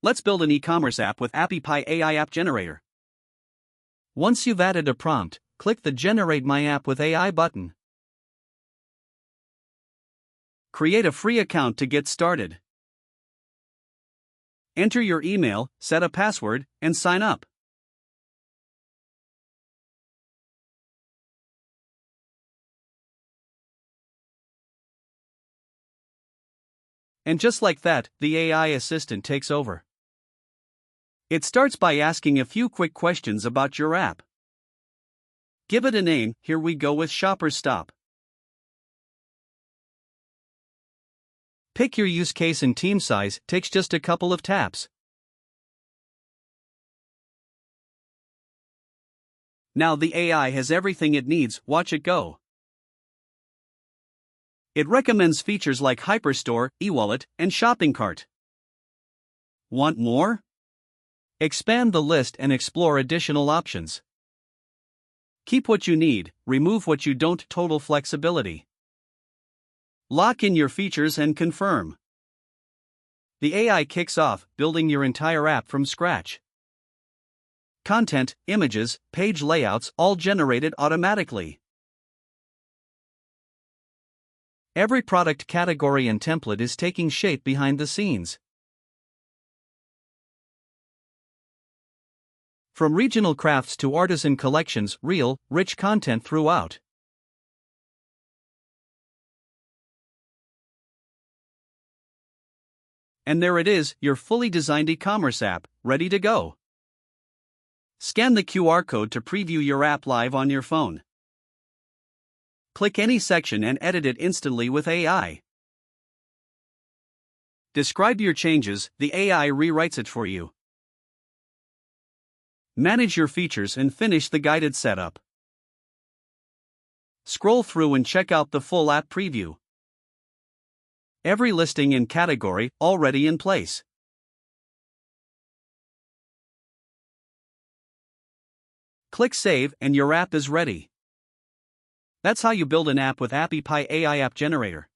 Let's build an e-commerce app with Appy AI app generator. Once you've added a prompt, click the Generate My App with AI button. Create a free account to get started. Enter your email, set a password, and sign up. And just like that, the AI assistant takes over. It starts by asking a few quick questions about your app. Give it a name. Here we go with Shopper's Stop. Pick your use case and team size, takes just a couple of taps. Now the AI has everything it needs, watch it go. It recommends features like Hyperstore, eWallet, and shopping cart. Want more? Expand the list and explore additional options. Keep what you need, remove what you don't. Total flexibility. Lock in your features and confirm. The AI kicks off, building your entire app from scratch. Content, images, page layouts, all generated automatically. Every product category and template is taking shape behind the scenes. From regional crafts to artisan collections, real, rich content throughout. And there it is, your fully designed e-commerce app, ready to go. Scan the QR code to preview your app live on your phone. Click any section and edit it instantly with AI. Describe your changes, the AI rewrites it for you. Manage your features and finish the guided setup. Scroll through and check out the full app preview. Every listing and category already in place. Click Save and your app is ready. That's how you build an app with Appy AI app generator.